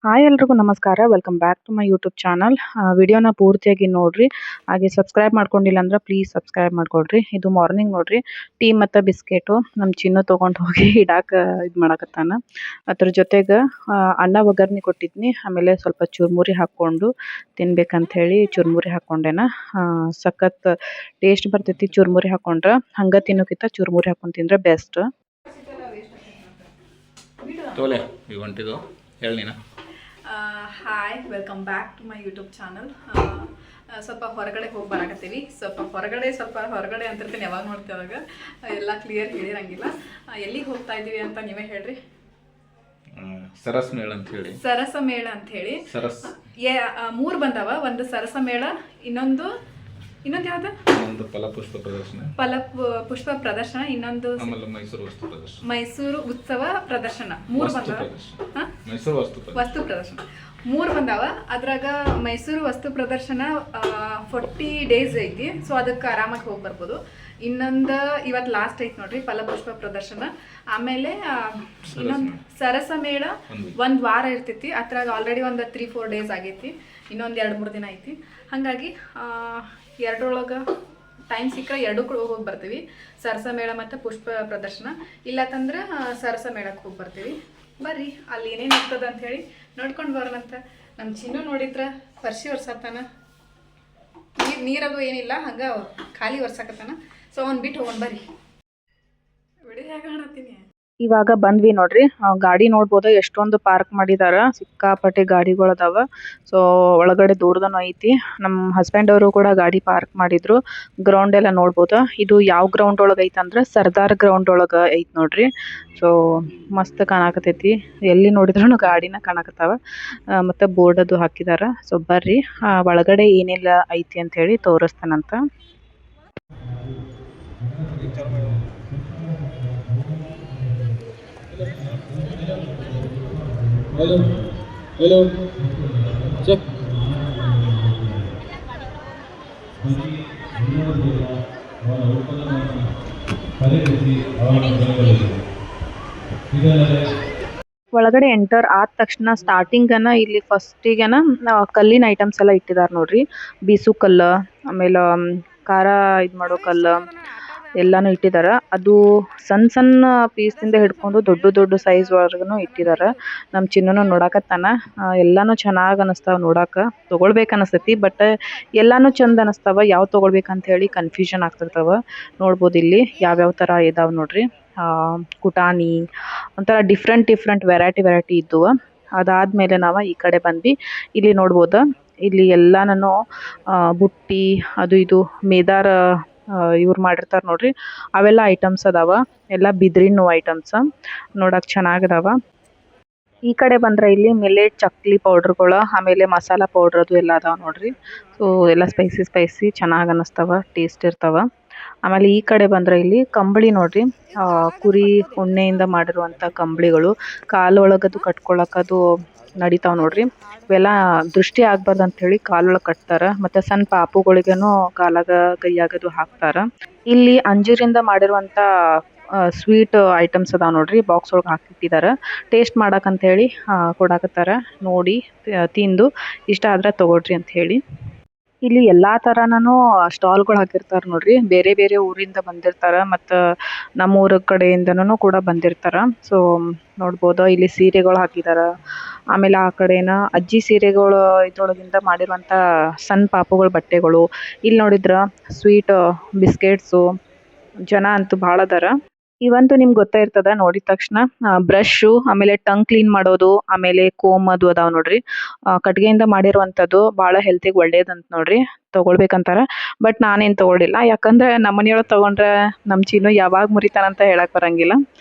Hi ಎಲ್ರಿಗೂ ನಮಸ್ಕಾರ. Welcome back to my YouTube channel. ವಿಡಿಯೋನ ಪೂರ್ತಿಯಾಗಿ ನೋಡ್ರಿ. ಹಾಗೆ ಸಬ್ಸ್ಕ್ರೈಬ್ ಮಾಡ್ಕೊಂಡಿಲ್ಲ ಅಂದ್ರೆ ಪ್ಲೀಸ್ ಸಬ್ಸ್ಕ್ರೈಬ್ ಮಾಡ್ಕೊಡ್ರಿ. ಇದು ಮಾರ್ನಿಂಗ್ ನೋಡ್ರಿ, ಟೀ ಮತ್ತು ಬಿಸ್ಕೆಟು ನಮ್ಮ ಚಿನ್ನು ತೊಗೊಂಡು ಹೋಗಿ ಇಡಾಕ ಇದು ಮಾಡಕತ್ತಾನ. ಅದ್ರ ಜೊತೆಗೆ ಅನ್ನ ಒಗ್ಗರ್ಣೆ ಕೊಟ್ಟಿದ್ನಿ. ಆಮೇಲೆ ಸ್ವಲ್ಪ ಚುರುಮುರಿ ಹಾಕ್ಕೊಂಡು ತಿನ್ಬೇಕಂತ ಹೇಳಿ ಚುರುಮುರಿ ಹಾಕ್ಕೊಂಡೆನ. ಸಖತ್ ಟೇಸ್ಟ್ ಬರ್ತೈತಿ ಚುರುಮುರಿ ಹಾಕ್ಕೊಂಡ್ರೆ. ಹಂಗೆ ತಿನ್ನೋಕ್ಕಿಂತ ಚುರುಮುರಿ ಹಾಕ್ಕೊಂಡು ತಿಂದ್ರೆ ಬೆಸ್ಟ್. ತೋಲೆ ಈಗ ಹೊಂಟಿದ್ದು ಹೇಳಿ ನೀನು. Hi, welcome back to my YouTube channel. ಸ್ವಲ್ಪ ಹೊರಗಡೆ ಹೋಗಿ ಬರಾಕತ್ತೀವಿ. ಸ್ವಲ್ಪ ಹೊರಗಡೆ ಅಂತಿರ್ತೀನಿ, ಯಾವಾಗ ನೋಡ್ತೀವಿ ಅವಾಗ ಎಲ್ಲ ಕ್ಲಿಯರ್ ಹೇಳಿರಂಗಿಲ್ಲ. ಎಲ್ಲಿಗೆ ಹೋಗ್ತಾ ಇದ್ದೀವಿ ಅಂತ ನೀವೇ ಹೇಳ್ರಿ. ಸರಸ ಮೇಳ ಅಂತ ಹೇಳಿ. ಸರಸ ಮೇಳ ಅಂತ ಹೇಳಿ 3 ಬಂದವ. ಒಂದು ಸರಸ ಮೇಳ, ಇನ್ನೊಂದು ಯಾವ್ದು, ಒಂದು ಫಲಪುಷ್ಪ ಪ್ರದರ್ಶನ, ಇನ್ನೊಂದು ಮೈಸೂರು ಉತ್ಸವ ಪ್ರದರ್ಶನ. 3 ಬಂದವ. ವಸ್ತು ಪ್ರದರ್ಶನ 3 ಬಂದಾವ. ಅದ್ರಾಗ ಮೈಸೂರು ವಸ್ತು ಪ್ರದರ್ಶನ 40 days ಐತಿ. ಸೊ ಅದಕ್ಕೆ ಆರಾಮಾಗಿ ಹೋಗಿ ಬರ್ಬೋದು. ಇನ್ನೊಂದು ಇವತ್ತು ಲಾಸ್ಟ್ ಐತಿ ನೋಡ್ರಿ, ಫಲಪುಷ್ಪ ಪ್ರದರ್ಶನ. ಆಮೇಲೆ ಇನ್ನೊಂದು ಸರಸ ಮೇಳ 1 ವಾರ ಇರ್ತೈತಿ. ಅದ್ರಾಗ ಆಲ್ರೆಡಿ ಒಂದು 3-4 days ಆಗೈತಿ. ಇನ್ನೊಂದು 2-3 ದಿನ ಐತಿ. ಹಾಗಾಗಿ ಎರಡರೊಳಗೆ ಟೈಮ್ ಸಿಕ್ಕರೆ 2 ಹೋಗಿ ಬರ್ತೀವಿ. ಸರಸ ಮೇಳ ಮತ್ತು ಪುಷ್ಪ ಪ್ರದರ್ಶನ. ಇಲ್ಲತ್ತಂದ್ರೆ ಸರಸ ಮೇಳಕ್ಕೆ ಹೋಗಿ ಬರ್ತೀವಿ. ಬರ್ರಿ, ಅಲ್ಲಿ ಏನೇನು ಇರ್ತದೆ ಅಂತ ಹೇಳಿ ನೋಡ್ಕೊಂಡು ಬರೋಣಂತ. ನಮ್ಮ ಚಿನ್ನು ನೋಡಿದ್ರೆ ಪರ್ಸಿ ಒರ್ಸಾತಾನ. ನೀರದು ಏನಿಲ್ಲ, ಹಂಗೆ ಖಾಲಿ ಒರ್ಸಾಕತ್ತಾನ. ಸೊ ಅವ್ನು ಬಿಟ್ಟು ಹೋಗೋಣ ಬರ್ರಿ. ವಿಡಿಯೋ ಹೇಗೆ ಕಾಣತ್ತೀನಿ. ಇವಾಗ ಬಂದ್ವಿ ನೋಡ್ರಿ. ಗಾಡಿ ನೋಡ್ಬೋದು, ಎಷ್ಟೊಂದು ಪಾರ್ಕ್ ಮಾಡಿದಾರ. ಸಿಕ್ಕಾಪಟ್ಟೆ ಗಾಡಿಗಳು ಅದಾವ. ಸೊ ಒಳಗಡೆ ದೊಡ್ಡದನು ಐತಿ. ನಮ್ಮ ಹಸ್ಬೆಂಡ್ ಅವರು ಕೂಡ ಗಾಡಿ ಪಾರ್ಕ್ ಮಾಡಿದ್ರು. ಗ್ರೌಂಡ್ ಎಲ್ಲ ನೋಡ್ಬೋದು. ಇದು ಯಾವ ಗ್ರೌಂಡ್ ಒಳಗೆ ಐತೆ ಅಂದ್ರೆ ಸರ್ದಾರ್ ಗ್ರೌಂಡ್ ಒಳಗೆ ಐತಿ ನೋಡ್ರಿ. ಸೊ ಮಸ್ತ್ ಕಾಣಕತೈತಿ. ಎಲ್ಲಿ ನೋಡಿದ್ರು ಗಾಡಿನ ಕಾಣಕತ್ತಾವ. ಮತ್ತು ಬೋರ್ಡ್ ಅದು ಹಾಕಿದಾರ. ಸೊ ಬರ್ರಿ, ಒಳಗಡೆ ಏನೆಲ್ಲ ಐತಿ ಅಂತ ಹೇಳಿ ತೋರಿಸ್ತಾನಂತ. हेलो चेक ಒಳಗಡೆ ಎಂಟರ್ ಆದ ತಕ್ಷಣ ಸ್ಟಾರ್ಟಿಂಗನ ಇಲ್ಲಿ ಫಸ್ಟಿಗೆನ ಕಲ್ಲಿನ ಐಟಮ್ಸ್ ಎಲ್ಲ ಇಟ್ಟಿದ್ದಾರೆ ನೋಡ್ರಿ. ಬೀಸು ಕಲ್ಲು, ಆಮೇಲೆ ಖಾರ ಇದು ಮಾಡೋ ಕಲ್ಲು ಎಲ್ಲಾನು ಇಟ್ಟಿದ್ದಾರೆ. ಅದು ಸಣ್ಣ ಪೀಸಿಂದ ಹಿಡ್ಕೊಂಡು ದೊಡ್ಡ ಸೈಜ್ ವರ್ಗನು ಇಟ್ಟಿದ್ದಾರೆ. ನಮ್ಮ ಚಿನ್ನನು ನೋಡಾಕತ್ತಾನ. ಎಲ್ಲಾನು ಚೆನ್ನಾಗಿ ಅನಿಸ್ತಾವ ನೋಡಾಕ. ತೊಗೊಳ್ಬೇಕು ಅನಿಸ್ತೈತಿ, ಬಟ್ ಎಲ್ಲಾನು ಚಂದ ಅನಿಸ್ತಾವ. ಯಾವ ತೊಗೊಳ್ಬೇಕಂತ ಹೇಳಿ ಕನ್ಫ್ಯೂಷನ್ ಆಗ್ತಿರ್ತಾವ. ನೋಡ್ಬೋದು ಇಲ್ಲಿ ಯಾವ್ಯಾವ ಥರ ಇದಾವೆ ನೋಡ್ರಿ. ಕುಟಾಣಿ ಒಂಥರ ಡಿಫ್ರೆಂಟ್ ವೆರೈಟಿ ಇದ್ವು. ಅದಾದಮೇಲೆ ನಾವು ಈ ಕಡೆ ಬಂದ್ವಿ. ಇಲ್ಲಿ ನೋಡ್ಬೋದು, ಇಲ್ಲಿ ಎಲ್ಲಾನು ಬುಟ್ಟಿ ಅದು ಇದು ಮೇದಾರ ಇವ್ರು ಮಾಡಿರ್ತಾರೆ ನೋಡ್ರಿ. ಅವೆಲ್ಲ ಐಟಮ್ಸ್ ಅದಾವ. ಎಲ್ಲ ಬಿದ್ರಿನ ಐಟಮ್ಸ್ ನೋಡಕ್ ಚೆನ್ನಾಗದಾವ. ಈ ಕಡೆ ಬಂದ್ರೆ ಇಲ್ಲಿ ಮಿಲೆಟ್ ಚಕ್ಲಿ ಪೌಡರ್ಗಳು, ಆಮೇಲೆ ಮಸಾಲ ಪೌಡರ್ ಅದು ಎಲ್ಲ ಅದಾವ ನೋಡ್ರಿ. ಸೊ ಎಲ್ಲ ಸ್ಪೈಸಿ ಚೆನ್ನಾಗಿ ಅನ್ನಿಸ್ತಾವ, ಟೇಸ್ಟ್ ಇರ್ತಾವ. ಆಮೇಲೆ ಈ ಕಡೆ ಬಂದ್ರೆ ಇಲ್ಲಿ ಕಂಬಳಿ ನೋಡ್ರಿ. ಕುರಿ ಉಣ್ಣೆಯಿಂದ ಮಾಡಿರುವಂಥ ಕಂಬಳಿಗಳು. ಕಾಲೊಳಗದು ಕಟ್ಕೊಳಕದು ನಡಿತಾವ್ ನೋಡ್ರಿ. ಇವೆಲ್ಲ ದೃಷ್ಟಿ ಆಗ್ಬಾರ್ದು ಅಂತ ಹೇಳಿ ಕಾಲೊಳಗೆ ಕಟ್ತಾರ. ಮತ್ತೆ ಸಣ್ಣ ಪಾಪುಗಳಿಗೇನು ಕಾಲಾಗ ಕೈಯಾಗದು ಹಾಕ್ತಾರ. ಇಲ್ಲಿ ಅಂಜೂರಿಂದ ಮಾಡಿರುವಂಥ ಸ್ವೀಟ್ ಐಟಮ್ಸ್ ಅದಾವ ನೋಡ್ರಿ. ಬಾಕ್ಸ್ ಒಳಗೆ ಹಾಕಿಟ್ಟಿದ್ದಾರೆ. ಟೇಸ್ಟ್ ಮಾಡಕ್ಕಂತ ಹೇಳಿ ಕೊಡಾಕತ್ತಾರ. ನೋಡಿ ತಿಂದು ಇಷ್ಟ ಆದ್ರೆ ತಗೊಳ್ರಿ ಅಂತ ಹೇಳಿ. ಇಲ್ಲಿ ಎಲ್ಲಾ ತರನೂ ಸ್ಟಾಲ್ಗಳು ಹಾಕಿರ್ತಾರೆ ನೋಡ್ರಿ. ಬೇರೆ ಊರಿಂದ ಬಂದಿರ್ತಾರ, ಮತ್ತು ನಮ್ಮ ಊರ ಕಡೆಯಿಂದನೂ ಕೂಡ ಬಂದಿರ್ತಾರ. ಸೊ ನೋಡ್ಬೋದು ಇಲ್ಲಿ ಸೀರೆಗಳು ಹಾಕಿದಾರ. ಆಮೇಲೆ ಆ ಕಡೆನ ಅಜ್ಜಿ ಸೀರೆಗಳು ಇದ್ರೊಳಗಿಂದ ಮಾಡಿರುವಂಥ ಸಣ್ಣ ಪಾಪುಗಳ ಬಟ್ಟೆಗಳು. ಇಲ್ಲಿ ನೋಡಿದ್ರ ಸ್ವೀಟ್ ಬಿಸ್ಕೆಟ್ಸು. ಜನ ಅಂತೂ ಭಾಳ ಅದಾರ. ಇವಂತೂ ನಿಮ್ಗೆ ಗೊತ್ತಾ ಇರ್ತದ ನೋಡಿದ ತಕ್ಷಣ. ಬ್ರಷು, ಆಮೇಲೆ ಟಂಗ್ ಕ್ಲೀನ್ ಮಾಡೋದು, ಆಮೇಲೆ ಕೋಮ್ ಅದು ಅದಾವ ನೋಡ್ರಿ. ಕಟ್ಗೆಯಿಂದ ಮಾಡಿರುವಂಥದ್ದು ಭಾಳ ಹೆಲ್ತಿಗೆ ಒಳ್ಳೇದಂತ ನೋಡ್ರಿ. ತೊಗೊಳ್ಬೇಕಂತಾರ, ಬಟ್ ನಾನೇನು ತೊಗೊಳಿಲ್ಲ. ಯಾಕಂದ್ರೆ ನಮ್ಮ ಮನೆಯೊಳಗೆ ತೊಗೊಂಡ್ರೆ ನಮ್ಮ ಚಿನ್ನು ಯಾವಾಗ ಮುರಿತಾನಂತ ಹೇಳಕ್ ಬರಂಗಿಲ್ಲ.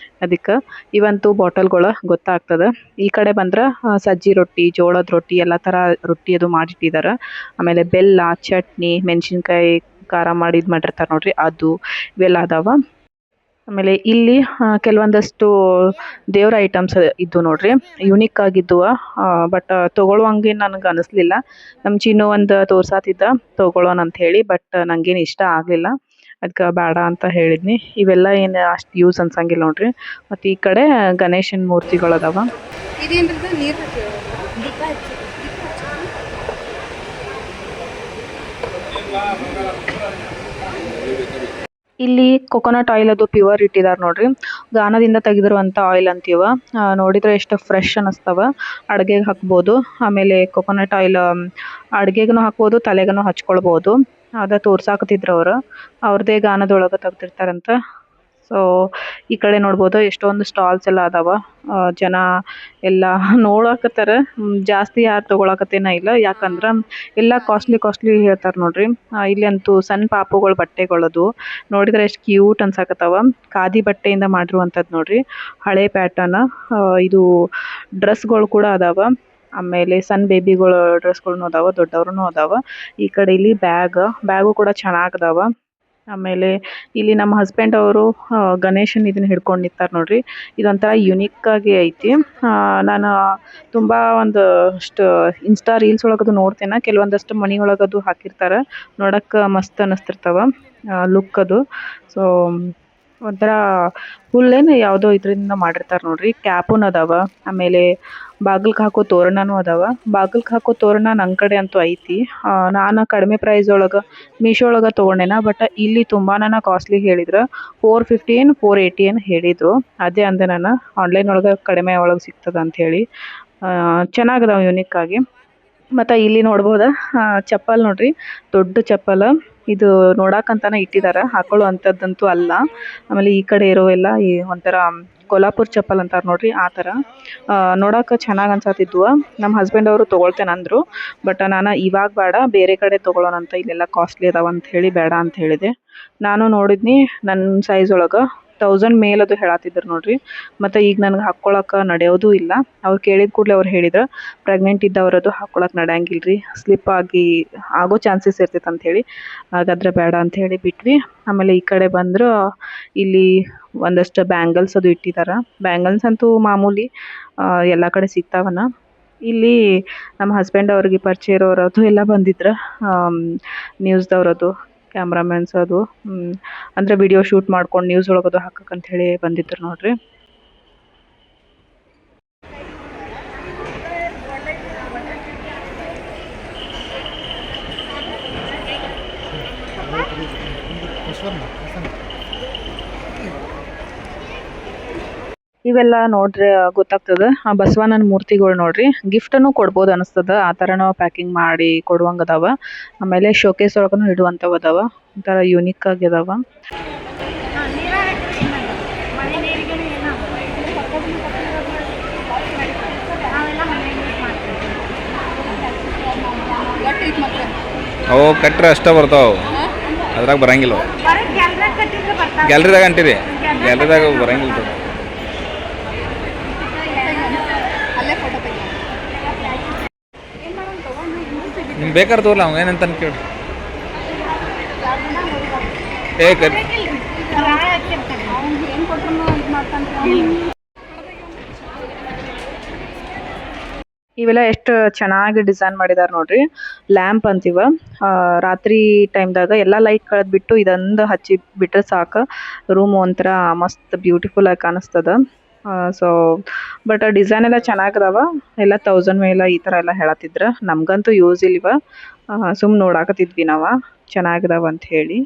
ಅದಕ್ಕೆ ಇವಂತೂ ಬಾಟಲ್ಗಳು ಗೊತ್ತಾಗ್ತದೆ. ಈ ಕಡೆ ಬಂದ್ರೆ ಸಜ್ಜಿ ರೊಟ್ಟಿ, ಜೋಳದ ರೊಟ್ಟಿ, ಎಲ್ಲ ಥರ ರೊಟ್ಟಿ ಅದು ಮಾಡಿಟ್ಟಿದ್ದಾರೆ. ಆಮೇಲೆ ಬೆಲ್ಲ, ಚಟ್ನಿ, ಮೆಣಸಿನ್ಕಾಯಿ ಖಾರ ಮಾಡಿರ್ತಾರೆ ನೋಡ್ರಿ, ಅದು ಇವೆಲ್ಲ ಅದಾವ. ಆಮೇಲೆ ಇಲ್ಲಿ ಕೆಲವೊಂದಷ್ಟು ದೇವ್ರ ಐಟಮ್ಸ್ ಇದ್ದು ನೋಡ್ರಿ. ಯುನಿಕ್ ಆಗಿದ್ವು. ಬಟ್ ತೊಗೊಳುವಂಗೆ ನನಗೆ ಅನಿಸ್ಲಿಲ್ಲ. ನಮ್ಮ ಚಿನ್ನು ಒಂದು ತೋರ್ಸಾತಿದ್ದ ತೊಗೊಳೋಣ ಅಂತ ಹೇಳಿ, ಬಟ್ ನನಗೇನು ಇಷ್ಟ ಆಗಲಿಲ್ಲ. ಅದಕ್ಕೆ ಬೇಡ ಅಂತ ಹೇಳಿದ್ನಿ. ಇವೆಲ್ಲ ಏನು ಅಷ್ಟು ಯೂಸ್ ಅನ್ಸಂಗಿಲ್ಲ ನೋಡ್ರಿ. ಮತ್ತು ಈ ಕಡೆ ಗಣೇಶನ ಮೂರ್ತಿಗಳು ಅದಾವ. ಇದೇನ್ರದ ನೀರು ಹಾಕಿ ಇಲ್ಲಿ ಕೊಕೊನಟ್ ಆಯಿಲ್ ಅದು ಪ್ಯೂರ್ ಇಟ್ಟಿದ್ದಾರೆ ನೋಡ್ರಿ. ಗಾನದಿಂದ ತೆಗೆದಿರುವಂಥ ಆಯಿಲ್ ಅಂತೀವ. ನೋಡಿದ್ರೆ ಎಷ್ಟು ಫ್ರೆಶ್ ಅನ್ನಿಸ್ತಾವ. ಅಡುಗೆಗೆ ಹಾಕ್ಬೋದು. ಆಮೇಲೆ ಕೊಕೊನಟ್ ಆಯಿಲ್ ಅಡುಗೆಗೂ ಹಾಕ್ಬೋದು, ತಲೆಗೂ ಹಚ್ಕೊಳ್ಬೋದು. ಅದ ತೋರ್ಸಾಕತ್ತಿದ್ರು ಅವರು. ಅವ್ರದ್ದೇ ಗಾನದೊಳಗೆ ತೆಗ್ದಿರ್ತಾರಂತ. ಸೊ ಈ ಕಡೆ ನೋಡ್ಬೋದು ಎಷ್ಟೊಂದು ಸ್ಟಾಲ್ಸ್ ಎಲ್ಲ ಅದಾವ. ಜನ ಎಲ್ಲ ನೋಡಕತ್ತಾರ. ಜಾಸ್ತಿ ಯಾರು ತಗೊಳಕತ್ತೇನ ಇಲ್ಲ, ಯಾಕಂದ್ರೆ ಎಲ್ಲ ಕಾಸ್ಟ್ಲಿ ಹೇಳ್ತಾರೆ ನೋಡ್ರಿ. ಇಲ್ಲಿ ಅಂತೂ ಸಣ್ಣ ಪಾಪುಗಳ ಬಟ್ಟೆಗಳದು ನೋಡಿದ್ರೆ ಎಷ್ಟು ಕ್ಯೂಟ್ ಅನ್ಸಾಕತ್ತಾವ. ಖಾದಿ ಬಟ್ಟೆಯಿಂದ ಮಾಡಿರುವಂಥದ್ದು ನೋಡ್ರಿ, ಹಳೆ ಪ್ಯಾಟರ್ನ್. ಇದು ಡ್ರೆಸ್ಗಳು ಕೂಡ ಅದಾವ. ಆಮೇಲೆ ಸಣ್ಣ ಬೇಬಿಗಳ ಡ್ರೆಸ್ಗಳು ಅದಾವ, ದೊಡ್ಡವ್ರೂ ಅದಾವ. ಈ ಕಡೆ ಇಲ್ಲಿ ಬ್ಯಾಗು ಕೂಡ ಚೆನ್ನಾಗದಾವ. ಆಮೇಲೆ ಇಲ್ಲಿ ನಮ್ಮ ಹಸ್ಬೆಂಡ್ ಅವರು ಗಣೇಶನ್ ಇದನ್ನ ಹಿಡ್ಕೊಂಡು ನಿಂತಾರ ನೋಡ್ರಿ. ಇದೊಂಥರ ಯುನಿಕ್ ಆಗಿ ಐತಿ. ನಾನು ತುಂಬಾ ಒಂದಷ್ಟು ಇನ್ಸ್ಟಾ ರೀಲ್ಸ್ ಒಳಗದು ನೋಡ್ತೇನೆ. ಕೆಲವೊಂದಷ್ಟು ಮನಿ ಒಳಗದು ಹಾಕಿರ್ತಾರ, ನೋಡಕ್ ಮಸ್ತ್ ಅನಿಸ್ತಿರ್ತಾವ ಲುಕ್ ಅದು. ಸೊ ಒಂಥರ ಹುಲ್ಲೇನು ಯಾವುದೋ ಇದರಿಂದ ಮಾಡಿರ್ತಾರ ನೋಡ್ರಿ. ಕ್ಯಾಪುನ್ ಅದಾವ. ಆಮೇಲೆ ಬಾಗಿಲ್ಗೆ ಹಾಕೋ ತೋರಣನೂ ಅದಾವ. ಬಾಗಿಲ್ಗೆ ಹಾಕೋ ತೋರಣ ನನ್ನ ಕಡೆ ಅಂತೂ ಐತಿ. ನಾನು ಕಡಿಮೆ ಪ್ರೈಸ್ ಒಳಗೆ ಮೀಶೋ ಒಳಗೆ ತೊಗೊಂಡೇನ. ಬಟ್ ಇಲ್ಲಿ ತುಂಬಾನ ಕಾಸ್ಟ್ಲಿ ಹೇಳಿದ್ರು. 450 ಏನು 480 ಏನು ಹೇಳಿದ್ರು. ಅದೇ ಅಂದೆ ನಾನು ಆನ್ಲೈನ್ ಒಳಗೆ ಕಡಿಮೆ ಒಳಗೆ ಸಿಗ್ತದ ಅಂತ ಹೇಳಿ. ಚೆನ್ನಾಗದಾವ ಯುನಿಕ್ ಆಗಿ. ಮತ್ತು ಇಲ್ಲಿ ನೋಡ್ಬೋದ ಚಪ್ಪಲ್ ನೋಡ್ರಿ, ದೊಡ್ಡ ಚಪ್ಪಲ್. ಇದು ನೋಡಾಕಂತಾನೆ ಇಟ್ಟಿದ್ದಾರೆ, ಹಾಕೊಳ್ಳುವಂಥದ್ದಂತೂ ಅಲ್ಲ. ಆಮೇಲೆ ಈ ಕಡೆ ಇರೋ ಎಲ್ಲ ಈ ಒಂಥರ ಕೊಲ್ಹಾಪುರ್ ಚಪ್ಪಲ್ ಅಂತಾರೆ ನೋಡ್ರಿ, ಆ ಥರ. ನೋಡಕ್ಕೆ ಚೆನ್ನಾಗಿ ಅನ್ಸತ್ತಿದ್ವು. ನಮ್ಮ ಹಸ್ಬೆಂಡ್ ಅವರು ತೊಗೊಳ್ತೇನೆ ಅಂದರು. ಬಟ್ ನಾನು ಇವಾಗ ಬೇಡ, ಬೇರೆ ಕಡೆ ತೊಗೊಳ್ಳೋಣ ಅಂತ, ಇಲ್ಲೆಲ್ಲ ಕಾಸ್ಟ್ಲಿ ಅದಾವ ಅಂತ ಹೇಳಿ ಬೇಡ ಅಂತ ಹೇಳಿದೆ. ನಾನು ನೋಡಿದ್ನಿ ನನ್ನ ಸೈಜ್ ಒಳಗೆ 1000 ಮೇಲದು ಹೇಳತ್ತಿದ್ರು ನೋಡ್ರಿ. ಮತ್ತು ಈಗ ನನಗೆ ಹಾಕ್ಕೊಳಕ್ಕೆ ನಡೆಯೋದು ಇಲ್ಲ. ಅವ್ರು ಕೇಳಿದ ಕೂಡಲೇ ಅವ್ರು ಹೇಳಿದ್ರು ಪ್ರೆಗ್ನೆಂಟ್ ಇದ್ದವರದು ಹಾಕ್ಕೊಳಕ್ಕೆ ನಡೆಯಂಗಿಲ್ರಿ, ಸ್ಲಿಪ್ ಆಗೋ ಚಾನ್ಸಸ್ ಇರ್ತೈತೆ ಅಂಥೇಳಿ. ಹಾಗಾದರೆ ಬೇಡ ಅಂತ ಹೇಳಿ ಬಿಟ್ವಿ. ಆಮೇಲೆ ಈ ಕಡೆ ಬಂದ್ರು, ಇಲ್ಲಿ ಒಂದಷ್ಟು ಬ್ಯಾಂಗಲ್ಸ್ ಅದು ಇಟ್ಟಿದ್ದಾರೆ. ಬ್ಯಾಂಗಲ್ಸ್ ಅಂತೂ ಮಾಮೂಲಿ ಎಲ್ಲ ಕಡೆ ಸಿಗ್ತಾವನ. ಇಲ್ಲಿ ನಮ್ಮ ಹಸ್ಬೆಂಡ್ ಅವ್ರಿಗೆ ಪರಿಚಯ ಇರೋರದು ಎಲ್ಲ ಬಂದಿದ್ರು, ನ್ಯೂಸ್ದವ್ರದು ಕ್ಯಾಮ್ರಾಮನ್ಸ್ ಅದು. ಅಂದರೆ ವಿಡಿಯೋ ಶೂಟ್ ಮಾಡ್ಕೊಂಡು ನ್ಯೂಸ್ ಒಳಗದು ಹಾಕಕ್ಕಂತ ಹೇಳಿ ಬಂದಿದ್ರು ನೋಡ್ರಿ. ಇವೆಲ್ಲ ನೋಡ್ರಿ ಗೊತ್ತಾಗ್ತದೆ. ಬಸವಣ್ಣನ ಮೂರ್ತಿಗಳು ನೋಡ್ರಿ, ಗಿಫ್ಟನ್ನು ಕೊಡ್ಬೋದು ಅನಿಸ್ತದ. ಆ ಥರನೂ ಪ್ಯಾಕಿಂಗ್ ಮಾಡಿ ಕೊಡುವಂಗೆ ಅದಾವ. ಆಮೇಲೆ ಶೋಕೇಸ್ ಒಳಗೂ ಇಡುವಂಥವು ಅದಾವ. ಒಂಥರ ಯುನಿಕ್ ಆಗಿ ಅದಾವ. ಅವು ಕಟ್ರೆ ಅಷ್ಟೇ ಬರ್ತಾವೆ, ಅದ್ರಾಗ ಬರಂಗಿಲ್ಲ. ಗ್ಯಾಲ್ರಿದಾಗ ಅಂತೀರಿ, ಗ್ಯಾಲ್ರಿದಾಗ ಬರಂಗಿಲ್ಲ. ನಿಮ್ಗೆ ಬೇಕಾದ್ರೆ ತೋರ್ಲ ಅವ ಏನಂತ ಕೇಳಿ. ಇವೆಲ್ಲ ಎಷ್ಟು ಚೆನ್ನಾಗಿ ಡಿಸೈನ್ ಮಾಡಿದಾರೆ ನೋಡ್ರಿ. ಲ್ಯಾಂಪ್ ಅಂತೀವ. ರಾತ್ರಿ ಟೈಮ್ದಾಗ ಎಲ್ಲ ಲೈಟ್ ಕಳೆದ್ಬಿಟ್ಟು ಇದೊಂದು ಹಚ್ಚಿ ಬಿಟ್ರೆ ಸಾಕು, ರೂಮ್ ಒಂಥರ ಮಸ್ತ್ ಬ್ಯೂಟಿಫುಲ್ ಆಗಿ ಕಾಣಿಸ್ತದ. ಸೊ ಬಟ್ ಡಿಸೈನ್ ಎಲ್ಲ ಚೆನ್ನಾಗದಾವ. ಎಲ್ಲ 1000 ಮೇಲೆ ಈ ಥರ ಎಲ್ಲ ಹೇಳತ್ತಿದ್ರು. ನಮಗಂತೂ ಯೂಸ್ ಇಲ್ವ, ಸುಮ್ಮನೆ ನೋಡಾಕತ್ತಿದ್ವಿ ನಾವು ಚೆನ್ನಾಗದಾವ ಅಂತ ಹೇಳಿ.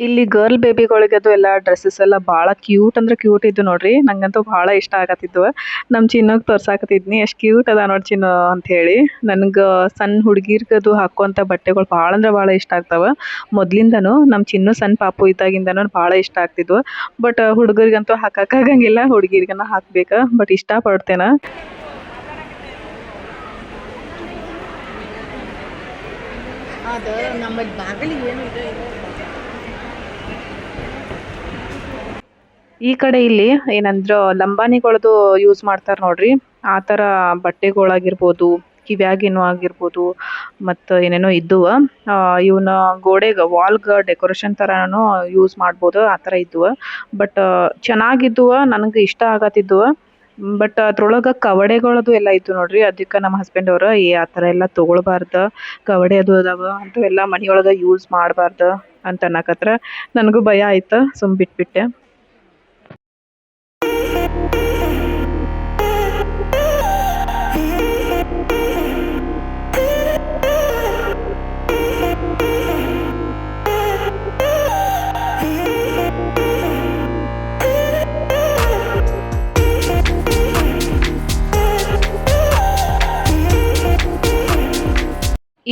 ಇಲ್ಲಿ ಗರ್ಲ್ ಬೇಬಿಗಳಿಗೆ ಅದು ಎಲ್ಲ ಡ್ರೆಸ್ಸಸ್ ಎಲ್ಲ ಭಾಳ ಕ್ಯೂಟ್ ಅಂದ್ರೆ ಕ್ಯೂಟ್ ಇದ್ದು ನೋಡ್ರಿ. ನಂಗಂತೂ ಭಾಳ ಇಷ್ಟ ಆಗತ್ತಿದ್ವು. ನಮ್ಮ ಚಿನ್ನಗೆ ತೋರ್ಸಾಕತ್ತಿದ್ನಿ, ಎಷ್ಟು ಕ್ಯೂಟ್ ಅದ ನೋಡಿ ಚಿನ್ನು ಅಂತ ಹೇಳಿ. ನನಗೆ ಸಣ್ಣ ಹುಡುಗಿರ್ಗದು ಹಾಕುವಂಥ ಬಟ್ಟೆಗಳು ಭಾಳ ಅಂದ್ರೆ ಭಾಳ ಇಷ್ಟ ಆಗ್ತಾವೆ. ಮೊದಲಿಂದನೂ ನಮ್ಮ ಚಿನ್ನು ಸಣ್ಣ ಪಾಪು ಇದ್ದಾಗಿಂದನೂ ಭಾಳ ಇಷ್ಟ ಆಗ್ತಿದ್ವು. ಬಟ್ ಹುಡುಗರಿಗಂತೂ ಹಾಕೋಕ್ಕಾಗಂಗಿಲ್ಲ, ಹುಡುಗಿರ್ಗನ ಹಾಕ್ಬೇಕು. ಬಟ್ ಇಷ್ಟಪಡ್ತೇನೆ. ಅದು ನಮ್ಮ ಬಾಗಿಲಿಗೆ ಏನು ಇದೆ. ಈ ಕಡೆ ಇಲ್ಲಿ ಏನಂದ್ರೆ ಲಂಬಾಣಿಗಳದು ಯೂಸ್ ಮಾಡ್ತಾರೆ ನೋಡ್ರಿ. ಆ ಥರ ಬಟ್ಟೆಗಳಾಗಿರ್ಬೋದು, ಕಿವ್ಯಾಗಿನೂ ಆಗಿರ್ಬೋದು, ಮತ್ತು ಏನೇನೋ ಇದ್ದುವ. ಇವನ್ನ ಗೋಡೆಗೆ ವಾಲ್ಗೆ ಡೆಕೋರೇಷನ್ ಥರನೂ ಯೂಸ್ ಮಾಡ್ಬೋದು, ಆ ಥರ ಇದ್ದುವ. ಬಟ್ ಚೆನ್ನಾಗಿದ್ದುವ, ನನಗೆ ಇಷ್ಟ ಆಗತ್ತಿದ್ದುವ. ಬಟ್ ಅದ್ರೊಳಗೆ ಕವಡೆಗಳದು ಎಲ್ಲ ಇತ್ತು ನೋಡ್ರಿ. ಅದಕ್ಕೆ ನಮ್ಮ ಹಸ್ಬೆಂಡ್ ಅವರು ಆ ಥರ ಎಲ್ಲ ತೊಗೊಳ್ಬಾರ್ದು, ಕವಡೆ ಅದು ಅದಾವ ಅಂಥವೆಲ್ಲ ಮನೆಯೊಳಗೆ ಯೂಸ್ ಮಾಡಬಾರ್ದು ಅಂತ ಅನ್ನಕತ್ರ. ನನಗೂ ಭಯ ಆಯ್ತು, ಸುಮ್ಮ ಬಿಟ್ಬಿಟ್ಟೆ.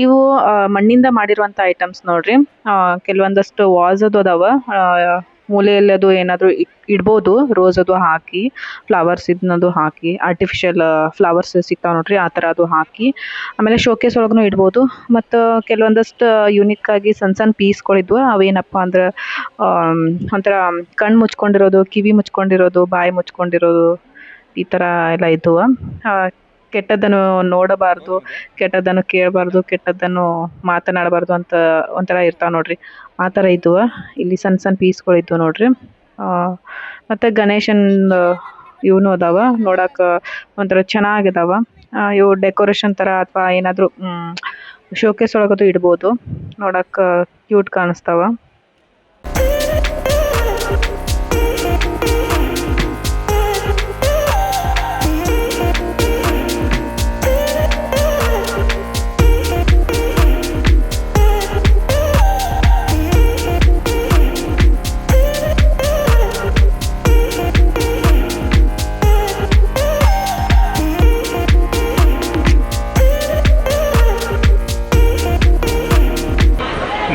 ಇವು ಮಣ್ಣಿಂದ ಮಾಡಿರುವಂಥ ಐಟಮ್ಸ್ ನೋಡ್ರಿ. ಕೆಲವೊಂದಷ್ಟು ವಾಸ್ ಅದು ಅದಾವ. ಮೂಲೆಯಲ್ಲಿ ಅದು ಏನಾದರೂ ಇಡ್ಬೋದು ರೋಸ್ ಅದು ಹಾಕಿ, ಫ್ಲವರ್ಸ್ ಇದನ್ನದು ಹಾಕಿ, ಆರ್ಟಿಫಿಷಿಯಲ್ ಫ್ಲವರ್ಸ್ ಸಿಗ್ತಾವ ನೋಡ್ರಿ ಆ ಥರ ಅದು ಹಾಕಿ, ಆಮೇಲೆ ಶೋಕೇಸ್ ಒಳಗೂ ಇಡ್ಬೋದು. ಮತ್ತು ಕೆಲವೊಂದಷ್ಟು ಯುನಿಕ್ ಆಗಿ ಸಣ್ಣ ಸಣ್ಣ ಪೀಸ್ಗಳಿದ್ವು. ಅವೇನಪ್ಪ ಅಂದ್ರೆ ಒಂಥರ ಕಣ್ಣು ಮುಚ್ಕೊಂಡಿರೋದು, ಕಿವಿ ಮುಚ್ಕೊಂಡಿರೋದು, ಬಾಯಿ ಮುಚ್ಕೊಂಡಿರೋದು, ಈ ಥರ ಎಲ್ಲ ಇದ್ವು. ಕೆಟ್ಟದ್ದನ್ನು ನೋಡಬಾರ್ದು, ಕೆಟ್ಟದ್ದನ್ನು ಕೇಳಬಾರ್ದು, ಕೆಟ್ಟದ್ದನ್ನು ಮಾತನಾಡಬಾರ್ದು ಅಂತ ಒಂಥರ ಇರ್ತಾವ ನೋಡ್ರಿ, ಆ ಥರ ಇದ್ವು. ಇಲ್ಲಿ ಸಣ್ಣ ಸಣ್ಣ ಪೀಸ್ಗಳು ಇದ್ವು ನೋಡ್ರಿ. ಮತ್ತು ಗಣೇಶನ್ ಇವನು ಅದಾವ, ನೋಡಕ್ಕೆ ಒಂಥರ ಚೆನ್ನಾಗಿದಾವ. ಇವು ಡೆಕೋರೇಷನ್ ಥರ ಅಥವಾ ಏನಾದರೂ ಶೋಕೇಸ್ ಒಳಗದು ಇಡ್ಬೋದು, ನೋಡಕ್ಕೆ ಕ್ಯೂಟ್ ಕಾಣಿಸ್ತಾವ.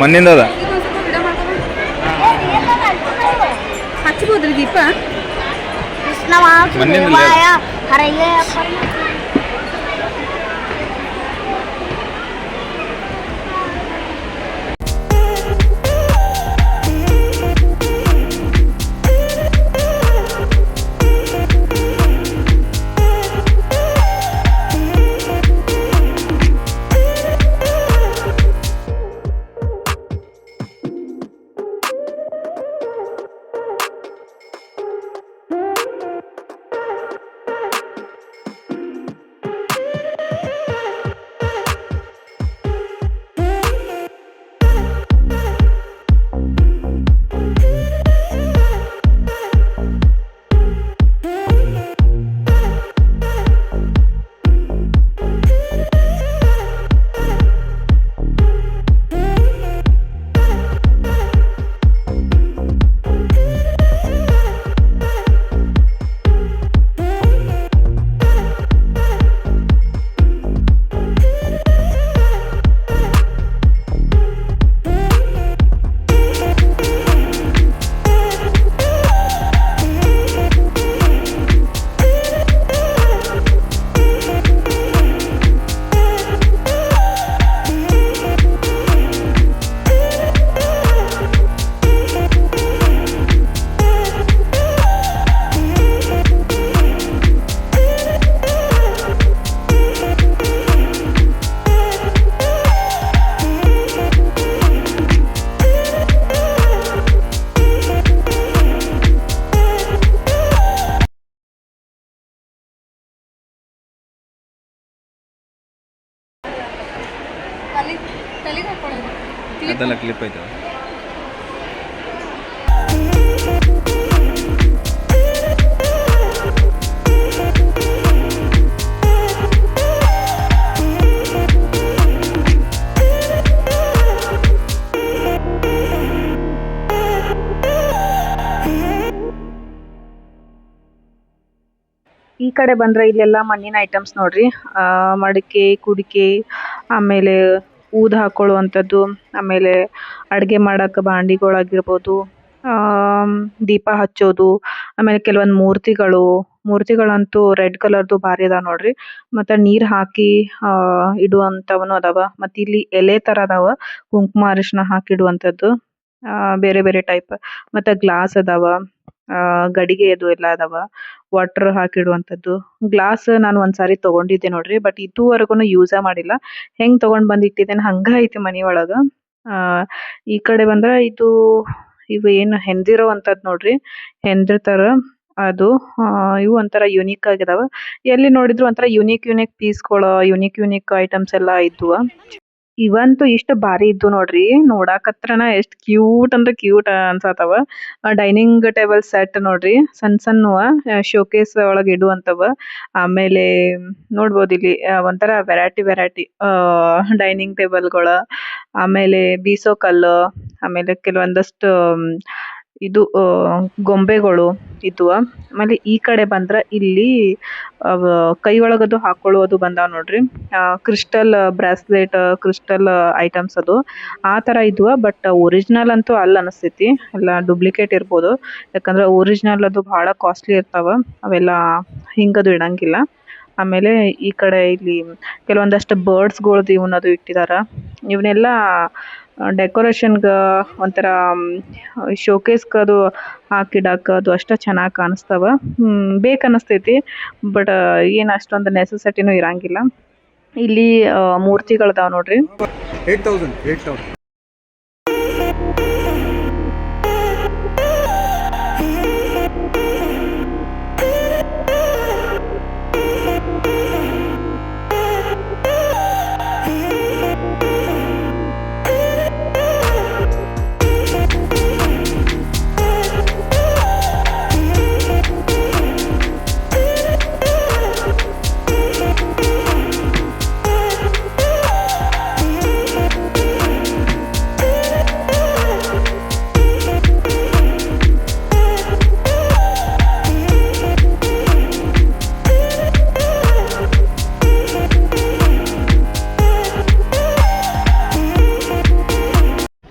ಮಣ್ಣಿಂದ ಅದ. ಹಚ್ಬೋದ್ರಿ ದೀಪ? ಮಣ್ಣಿಂದ ಅದೆಲ್ಲ ಕ್ಲಿಪ್ ಐತೆ. ಈ ಕಡೆ ಬಂದ್ರೆ ಇಲ್ಲೆಲ್ಲ ಮಣ್ಣಿನ ಐಟಮ್ಸ್ ನೋಡ್ರಿ. ಮಡಿಕೆ, ಕುಡಿಕೆ, ಆಮೇಲೆ ಊದು ಹಾಕೊಳ್ಳುವಂಥದ್ದು, ಆಮೇಲೆ ಅಡುಗೆ ಮಾಡಕ್ಕೆ ಬಾಂಡಿಗಳಾಗಿರ್ಬೋದು, ದೀಪ ಹಚ್ಚೋದು, ಆಮೇಲೆ ಕೆಲವೊಂದು ಮೂರ್ತಿಗಳಂತೂ ರೆಡ್ ಕಲರ್ದು ಭಾರಿ ಅದಾವ ನೋಡ್ರಿ. ಮತ್ತು ನೀರು ಹಾಕಿ ಇಡುವಂಥವನು ಅದಾವ. ಮತ್ತು ಇಲ್ಲಿ ಎಲೆ ಥರ ಅದಾವ, ಕುಂಕುಮ ಅರಿಶಿನ ಹಾಕಿಡುವಂಥದ್ದು, ಬೇರೆ ಬೇರೆ ಟೈಪ್. ಮತ್ತು ಗ್ಲಾಸ್ ಅದಾವ, ಗಡಿಗೆ ಅದು ಎಲ್ಲ ಅದಾವ, ವಾಟರ್ ಹಾಕಿಡುವಂಥದ್ದು. ಗ್ಲಾಸ್ ನಾನು ಒಂದ್ಸಾರಿ ತಗೊಂಡಿದ್ದೆ ನೋಡ್ರಿ, ಬಟ್ ಇದುವರೆಗೂ ಯೂಸ ಮಾಡಿಲ್ಲ. ಹೆಂಗೆ ತಗೊಂಡ್ ಬಂದು ಇಟ್ಟಿದ್ದೇನೆ ಹಂಗ ಐತಿ ಮನಿ ಒಳಗ. ಈ ಕಡೆ ಬಂದ್ರೆ ಇವು ಏನು ಹೆಂದಿರೋ ಅಂಥದ್ದು ನೋಡ್ರಿ, ಹೆಂದಿರ್ತಾರ ಅದು. ಇವು ಒಂಥರ ಯುನೀಕ್ ಆಗಿದಾವ. ಎಲ್ಲಿ ನೋಡಿದ್ರು ಒಂಥರ ಯುನೀಕ್ ಪೀಸ್ಗಳು, ಯುನೀಕ್ ಐಟಮ್ಸ್ ಎಲ್ಲ ಇದ್ವು. ಇವಂತೂ ಇಷ್ಟು ಭಾರಿ ಇದ್ದು ನೋಡ್ರಿ, ನೋಡಾಕತ್ರನ ಎಷ್ಟು ಕ್ಯೂಟ್ ಅಂದ್ರೆ ಕ್ಯೂಟ್ ಅನ್ಸತಾವ. ಡೈನಿಂಗ್ ಟೇಬಲ್ ಸೆಟ್ ನೋಡ್ರಿ, ಸಣ್ಣವ ಶೋಕೇಸ್ ಒಳಗೆ ಇಡುವಂತವ. ಆಮೇಲೆ ನೋಡ್ಬೋದು ಇಲ್ಲಿ ಒಂಥರ ವೆರೈಟಿ ಡೈನಿಂಗ್ ಟೇಬಲ್ಗಳು, ಆಮೇಲೆ ಬೀಸೋ ಕಲ್ಲು, ಆಮೇಲೆ ಕೆಲವೊಂದಷ್ಟು ಇದು ಗೊಂಬೆಗಳು, ಇದ್ವು. ಆಮೇಲೆ ಈ ಕಡೆ ಬಂದ್ರೆ ಇಲ್ಲಿ ಕೈ ಒಳಗದು ಹಾಕೊಳ್ಳೋದು ಬಂದಾವ ನೋಡ್ರಿ. ಕ್ರಿಸ್ಟಲ್ ಬ್ರಾಸ್ಲೆಟ್, ಕ್ರಿಸ್ಟಲ್ ಐಟಮ್ಸ್ ಅದು ಆ ಥರ ಇದ್ವು. ಬಟ್ ಒರಿಜಿನಲ್ ಅಂತೂ ಅಲ್ಲ ಅನಿಸ್ತೈತಿ, ಎಲ್ಲ ಡೂಪ್ಲಿಕೇಟ್ ಇರ್ಬೋದು. ಯಾಕಂದ್ರೆ ಒರಿಜಿನಲ್ ಅದು ಭಾಳ ಕಾಸ್ಟ್ಲಿ ಇರ್ತಾವ, ಅವೆಲ್ಲ ಹಿಂಗದು ಇಡಂಗಿಲ್ಲ. ಆಮೇಲೆ ಈ ಕಡೆ ಇಲ್ಲಿ ಕೆಲವೊಂದಷ್ಟು ಬರ್ಡ್ಸ್ಗಳ್ದು ಇವನ್ನದು ಇಟ್ಟಿದಾರ. ಇವನ್ನೆಲ್ಲ ಡೆಕೋರೇಷನ್ಗೆ ಒಂಥರ ಶೋಕೇಸ್ಗೆ ಅದು ಹಾಕಿಡಕ್ಕೆ ಅದು ಅಷ್ಟು ಚೆನ್ನಾಗಿ ಕಾಣಿಸ್ತಾವ. ಬೇಕನ್ನಿಸ್ತೈತಿ, ಬಟ್ ಏನು ಅಷ್ಟೊಂದು ನೆಸೆಸಿಟಿನೂ ಇರಂಗಿಲ್ಲ. ಇಲ್ಲಿ ಮೂರ್ತಿಗಳದಾವ ನೋಡ್ರಿ. 8,000.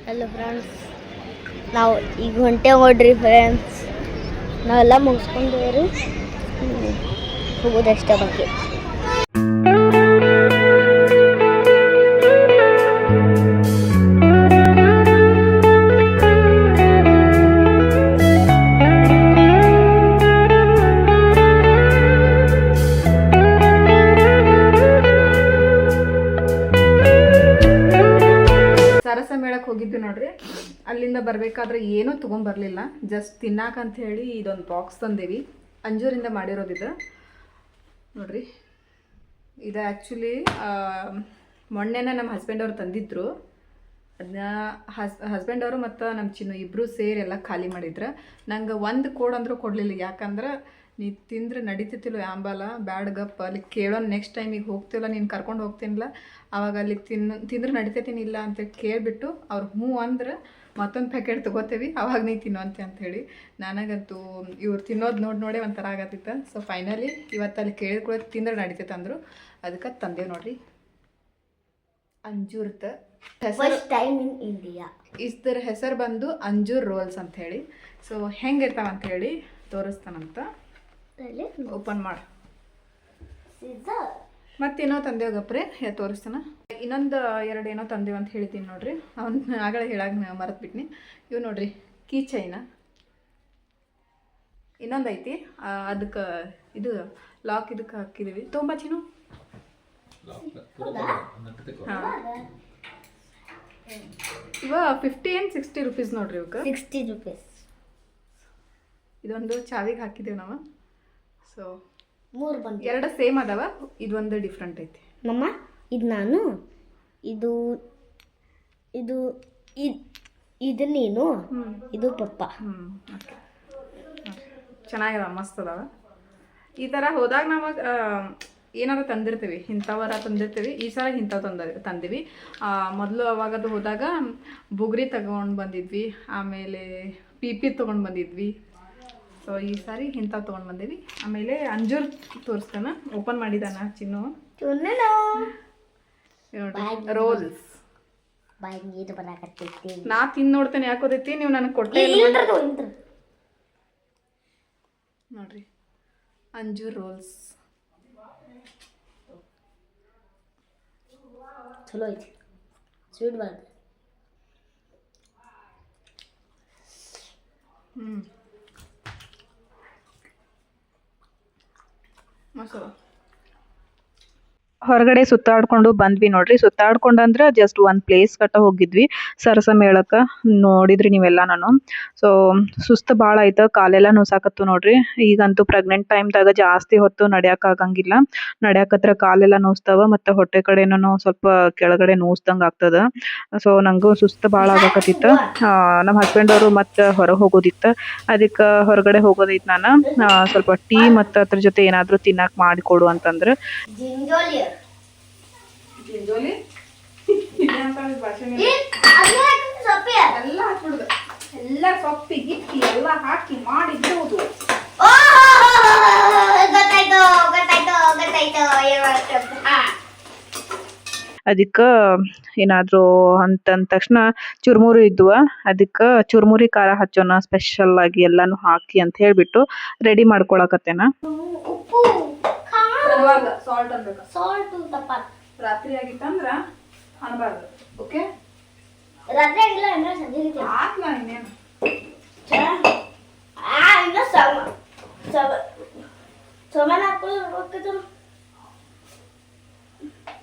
ಹಲೋ ಫ್ರೆಂಡ್ಸ್, ನಾವು ಈಗ ಹೊಂಟೆ ನೋಡ್ರಿ ಫ್ರೆಂಡ್ಸ್. ನಾವೆಲ್ಲ ಮುಗಿಸ್ಕೊಂಡೇವ್ರಿ, ಹೋಗೋದಷ್ಟೇ ಬಾಕಿ. ಸರಸ ಮೇಳಕ್ಕೆ ಹೋಗಿದ್ವಿ ನೋಡ್ರಿ. ಅಲ್ಲಿಂದ ಬರಬೇಕಾದ್ರೆ ಏನೂ ತೊಗೊಂಬರ್ಲಿಲ್ಲ, ಜಸ್ಟ್ ತಿನ್ನಾಕಂತ ಹೇಳಿ ಇದೊಂದು ಬಾಕ್ಸ್ ತಂದೇವಿ. ಅಂಜೂರಿಂದ ಮಾಡಿರೋದಿದು ನೋಡ್ರಿ. ಇದು ಆ್ಯಕ್ಚುಲಿ ಮೊನ್ನೆನ ನಮ್ಮ ಹಸ್ಬೆಂಡ್ ಅವರು ತಂದಿದ್ರು. ಅದನ್ನ ಹಸ್ಬೆಂಡ್ ಅವರು ಮತ್ತು ನಮ್ಮ ಚಿನ್ನು ಇಬ್ಬರು ಸೇರಿ ಎಲ್ಲ ಖಾಲಿ ಮಾಡಿದ್ರು. ನಂಗೆ ಒಂದು ಕೋಡ್ ಅಂದರೂ ಕೊಡಲಿಲ್ಲ, ಯಾಕಂದ್ರೆ ನೀ ತಿಂದ್ರೆ ನಡೀತಿತ್ತಿಲ್ಲ ಯಾಂಬಲ ಬ್ಯಾಡ್ ಗಪ್ಪ ಅಲ್ಲಿ ಕೇಳೋ ನೆಕ್ಸ್ಟ್ ಟೈಮಿಗೆ ಹೋಗ್ತಿಲ್ಲ, ನೀನು ಕರ್ಕೊಂಡು ಹೋಗ್ತೀನಿಲ್ಲ ಆವಾಗ ಅಲ್ಲಿ ತಿಂದ್ರೆ ನಡಿತೈತೀನಿ ಇಲ್ಲ ಅಂತ ಕೇಳಿಬಿಟ್ಟು ಅವ್ರು ಹ್ಞೂ ಅಂದ್ರೆ ಮತ್ತೊಂದು ಪ್ಯಾಕೆಟ್ ತೊಗೋತೀವಿ, ಅವಾಗ ನೀ ತಿನ್ನೋಂತೆ ಅಂಥೇಳಿ. ನನಗಂತೂ ಇವ್ರು ತಿನ್ನೋದು ನೋಡೇ ಒಂಥರ ಆಗತ್ತಿತ್ತು. ಸೊ ಫೈನಲಿ ಇವತ್ತು ಅಲ್ಲಿ ಕೇಳಿದ್ಕೊಳ್ಳೋದು ತಿಂದ್ರೆ ನಡೀತೈತೆ ಅಂದರು, ಅದಕ್ಕೆ ತಂದೇವು ನೋಡ್ರಿ. ಅಂಜೂರ್ದ ಹೆಸರು ಟೈಮ್ ಇನ್ ಇಂಡಿಯಾ. ಇದ್ರ ಹೆಸರು ಬಂದು ಅಂಜೂರ್ ರೋಲ್ಸ್ ಅಂಥೇಳಿ. ಸೊ ಹೆಂಗಿರ್ತಾವ ಅಂಥೇಳಿ ತೋರಿಸ್ತಾನಂತ. ಓಪನ್ ಮಾಡಿ ಮತ್ತೇನೋ ತಂದೇವು ಗಪ್ರೆ ತೋರಿಸ್ತಾನ. ಇನ್ನೊಂದು ಎರಡು ಏನೋ ತಂದೇವು ಅಂತ ಹೇಳ್ತೀನಿ ನೋಡ್ರಿ. ಅವ್ನು ಆಗಲೇ ಹೇಳಾಗ ಮರೆತ್ಬಿಟ್ನಿ. ಇವು ನೋಡ್ರಿ ಕೀ ಚೈನ. ಇನ್ನೊಂದು ಐತಿ, ಅದಕ್ಕೆ ಇದು ಲಾಕ್ ಇದಕ್ಕೆ ಹಾಕಿದ್ದೀವಿ. ತುಂಬ ಚಿನ್ನು ಹಾಂ, ಇವ 50 and 60 rupees ನೋಡ್ರಿ. ಇವಕ್ಕೆ 60 rupees. ಇದೊಂದು ಚಾವಿಗೆ ಹಾಕಿದ್ದೇವೆ ನಾವು. ಸೊ 3 ಬಂದು ಎರಡು ಸೇಮ್ ಅದಾವ, ಇದೊಂದು ಡಿಫ್ರೆಂಟ್ ಐತಿ. ಮಮ್ಮ ಇದು ನಾನು, ಇದು ಇದು ಇದು ನೀನು, ಇದು ಪಪ್ಪ. ಓಕೆ, ಚೆನ್ನಾಗಿದಾವ, ಮಸ್ತ್ ಅದಾವ. ಈ ಥರ ಹೋದಾಗ ನಾವು ಏನಾರು ತಂದಿರ್ತೀವಿ, ಇಂಥವರ ತಂದಿರ್ತೀವಿ. ಈ ಸಲ ಇಂಥವು ತಂದಿವಿ. ಮೊದಲು ಅವಾಗದು ಹೋದಾಗ ಬುಗುರಿ ತಗೊಂಡು ಬಂದಿದ್ವಿ, ಆಮೇಲೆ ಪಿ ತೊಗೊಂಡು ಬಂದಿದ್ವಿ. ಸೊ ಈ ಸಾರಿ ಇಂಥವು ತೊಗೊಂಡು ಬಂದೀವಿ. ಆಮೇಲೆ ಅಂಜೂರ್ ತೋರಿಸ್ತಾನ, ಓಪನ್ ಮಾಡಿದಾನ ಚಿನ್ನು. ರೋಲ್ಸ್ ನೀರು ಬರಾಕತ್ತೈತಿ. ನಾ ತಿಂದು ನೋಡ್ತೇನೆ ಯಾಕೋದೈತಿ, ನೀವು ನನಗೆ ಕೊಟ್ಟೆ ನೋಡ್ರಿ. ಅಂಜೂರ್ ರೋಲ್ಸ್ ಚಲೋ ಐತಿ, ಸ್ವೀಟ್ ಬರ್ತದೆ. ಮಸಾಲ ಹೊರಗಡೆ ಸುತ್ತಾಡ್ಕೊಂಡು ಬಂದ್ವಿ ನೋಡ್ರಿ. ಸುತ್ತಾಡ್ಕೊಂಡಂದ್ರೆ ಜಸ್ಟ್ ಒಂದು ಪ್ಲೇಸ್ ಕಟ್ಟ ಹೋಗಿದ್ವಿ ಸರಸ ಮೇಳಕ್ಕೆ. ನೋಡಿದ್ರಿ ನೀವೆಲ್ಲ. ನಾನು ಸೊ ಸುಸ್ತು ಭಾಳ ಆಯ್ತು, ಕಾಲೆಲ್ಲ ನುಸಾಕತ್ತು ನೋಡ್ರಿ. ಈಗಂತೂ ಪ್ರೆಗ್ನೆಂಟ್ ಟೈಮ್ದಾಗ ಜಾಸ್ತಿ ಹೊತ್ತು ನಡ್ಯಾಕಾಗಂಗಿಲ್ಲ. ನಡ್ಯಾಕತ್ರ ಕಾಲೆಲ್ಲ ನೋಸ್ತಾವ, ಮತ್ತು ಹೊಟ್ಟೆ ಕಡೆನೂ ಸ್ವಲ್ಪ ಕೆಳಗಡೆ ನೋಸ್ದಂಗೆ ಆಗ್ತದೆ. ಸೊ ನನಗೂ ಸುಸ್ತು ಭಾಳ ಆಗಕತ್ತಿತ್ತು. ನಮ್ಮ ಹಸ್ಬೆಂಡ್ ಅವರು ಮತ್ತೆ ಹೊರಗೆ ಹೋಗೋದಿತ್ತು, ಅದಕ್ಕೆ ಹೊರಗಡೆ ಹೋಗೋದೈತೆ. ನಾನು ಸ್ವಲ್ಪ ಟೀ ಮತ್ತು ಅದ್ರ ಜೊತೆ ಏನಾದರೂ ತಿನ್ನಕ್ಕೆ ಮಾಡಿಕೊಡು ಅಂತಂದ್ರೆ ಜಿಂಜೋಲಿ ಭಾಷೆ ಎಲ್ಲ ಹಾಕ್ಬಿಡುದು, ಎಲ್ಲ ಸೊಪ್ಪಿಗೆ ಎಲ್ಲ ಹಾಕಿ ಮಾಡಿದ್ದು ಅದಕ್ಕೆ ಏನಾದರೂ ಅಂತಂದ ತಕ್ಷಣ ಚುರುಮುರಿ ಇದ್ವು ಅದಕ್ಕೆ ಚುರುಮುರಿ ಖಾರ ಹಚ್ಚೋಣ ಸ್ಪೆಷಲ್ ಆಗಿ ಎಲ್ಲಾನು ಹಾಕಿ ಅಂತ ಹೇಳ್ಬಿಟ್ಟು ರೆಡಿ ಮಾಡ್ಕೊಳಕತ್ತೇನ. ಉಪ್ಪು ಸಾಲ್ಟ್ ಅನ್ಬೇಕು. ಸಾಲ್ಟ್ ತಪ್ಪ ರಾತ್ರಿ ಆಗಿತ್ತಂದ್ರ ಅನ್ಬಾರ್ದು. ಓಕೆ, ರಾತ್ರಿ ಆಗಿಲ್ಲ ಅಂದ್ರೆ ಸಂಜೆ ಹಾಕ್ಲ ಇನ್ನೇನು. ಇನ್ನು ಸೋಮನ ಹಾಕೋದು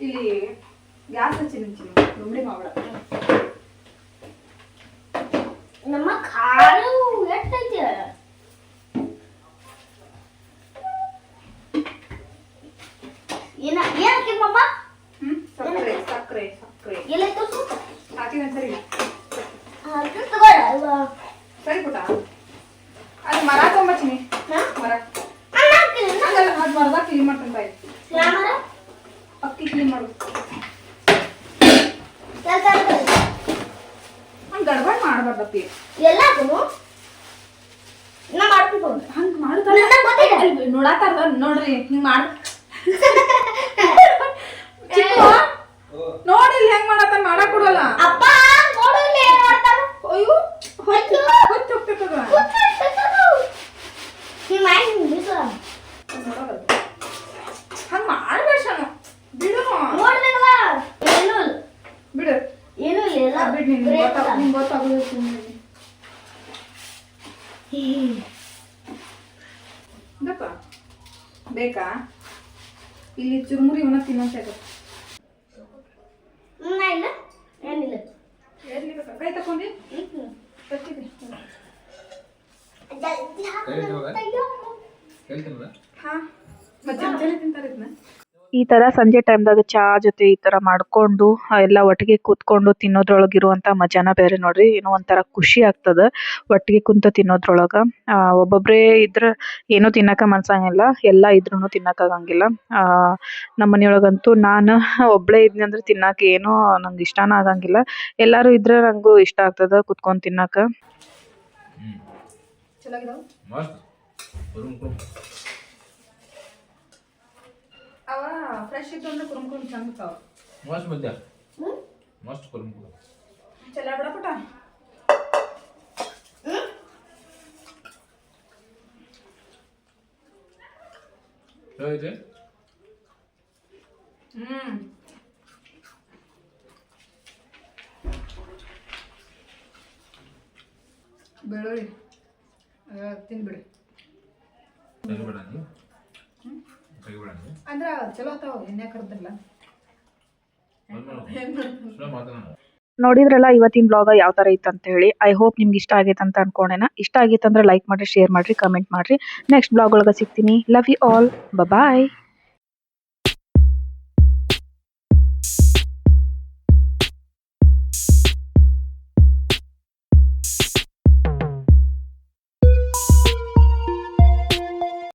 ಇಲ್ಲಿ ಗ್ಯಾಸ್ ಹಚ್ಚಿ ನಿಂಚಿನಿ ನುಂಬಳಿ ಮಾಡ್ಬೇಡ. ನಮ್ಮ ಖಾರ ಎಷ್ಟೈತಿ ಏನಕ್ಕೆ ಮಮ್ಮ ಸಕ್ಕರೆ ಸಕ್ಕರೆ ಸಕ್ಕರೆ ಎಲ್ಲ ಹಾಕಿದ ಸರಿ ತಗೋಣ ಸರಿ ಪುಟ. ಅದು ಮರ ತೊಗೊಂಬಚ್ಚಿನಿ. ಮರ ಅದು ಮರದಾಗ ಕ್ಲೀನ್ ಮಾಡ್ಕೊಂತ ಇತ್ತು. ಅಕ್ಕಿ ಕ್ಲೀನ್ ಮಾಡು. ಹಂಗೆ ಗಡ್ಬಡ್ ಮಾಡಬಾರ್ದಪ್ಪಿ. ಎಲ್ಲಾನು ನಾ ಮಾಡ್ಕೊಂಡು ಹಂಗೆ ಮಾಡುತ್ತಾರೆ ನೋಡಾತಾರ ನೋಡ್ರಿ ಹಿಂಗೆ ಮಾಡ್ ನೋಡಿ ಇಲ್ಲಿ ಹೆಂಗ್ ಮಾಡತ್ತ ಮಾಡಕ್ ಕೊಡಲ್ಲ. ಅಪ್ಪ ನೋಡಲ್ಲ ಏನ್ ಮಾಡ್ತಾನ. ಅಯ್ಯೋ ಹೊತ್ತು ಹೋಗ್ತದ ಹಂಗ ಮಾಡ್ಬೇಡ ಬಿಡು. ನೋಡ್ಬೇಕಲ್ಲ ಏನು ಬಿಡು ಏನು ಇಲ್ಲ ಬಿಡ್ ನಿಂಗೆ ಗೊತ್ತಾಗೋದು. ಬೇಕಾ ಇಲ್ಲಿ ಚುರುಮುರಿ ಇವನ್ನ ತಿನ್ನೋಂತ ಇಲ್ಲ ಏನಿಲ್ಲ ಎಲ್ಲಿ ಬೇಕಾ ಕೈ ತಕೊಂಡಿ ಹಾ ಮತ್ತೆ ತಿಂತಾರೆ ಇದನ್ನ. ಈ ತರ ಸಂಜೆ ಟೈಮ್ದಾಗ ಚಾ ಜೊತೆ ಈ ತರ ಮಾಡ್ಕೊಂಡು ಎಲ್ಲ ಒಟ್ಟಿಗೆ ಕೂತ್ಕೊಂಡು ತಿನ್ನೋದ್ರೊಳಗಿರುವಂತ ಮಜಾನ ಬೇರೆ ನೋಡ್ರಿ. ಏನೋ ಒಂಥರ ಖುಷಿ ಆಗ್ತದ ಒಟ್ಟಿಗೆ ಕುಂತ ತಿನ್ನೋದ್ರೊಳಗ. ಒಬ್ಬೊಬ್ರೇ ಇದ್ರ ಏನೂ ತಿನ್ನಕ ಮನ್ಸಂಗಿಲ್ಲ, ಎಲ್ಲ ಇದ್ರೂ ತಿನ್ನಕ್ಕಾಗಂಗಿಲ್ಲ. ನಮ್ಮ ಮನೆಯೊಳಗಂತೂ ನಾನು ಒಬ್ಳೇ ಇದ್ನಿ ಅಂದ್ರೆ ತಿನ್ನಾಕ ಏನೋ ನಂಗೆ ಇಷ್ಟನ ಆಗಂಗಿಲ್ಲ. ಎಲ್ಲಾರು ಇದ್ರೆ ನಂಗೂ ಇಷ್ಟ ಆಗ್ತದ ಕುತ್ಕೊಂಡ್ ತಿನ್ನಾಕ. ಅವ ಫ್ರೆಶ್ ಇದ್ದು ಅಂದ್ರೆ ಕುರುಮ್ ಚಂದ ಇರ್ತಾವ. ಮಸ್ತ್ ಮಧ್ಯ ಮಸ್ತ್ ಕುರುಮ್ ಚಲ ಬಿಡ ಪುಟ. ಹೇಗಿದೆ ಬೆಳ್ಳುಳ್ಳಿ ತಿನ್ಬಿಡಿ ಅಂದ್ರ ಚಲೋ ಆತಾವ ಎಣ್ಣೆ ಕರ್ದಿಲ್ಲ. ನೋಡಿದ್ರಲ್ಲ ಇವತ್ತಿನ ಬ್ಲಾಗ್ ಯಾವ ತರ ಇತ್ತು ಅಂತ ಹೇಳಿ. ಐ ಹೋಪ್ ನಿಮ್ಗೆ ಇಷ್ಟ ಆಗೈತೆ ಅಂತ ಅನ್ಕೊಂಡೇನ. ಇಷ್ಟ ಆಗೈತೆ ಅಂದ್ರೆ ಲೈಕ್ ಮಾಡ್ರಿ, ಶೇರ್ ಮಾಡ್ರಿ, ಕಮೆಂಟ್ ಮಾಡ್ರಿ. ನೆಕ್ಸ್ಟ್ ಬ್ಲಾಗ್ ಒಳಗ ಸಿಗ್ತೀನಿ. Love you all. ಬಾಯ್.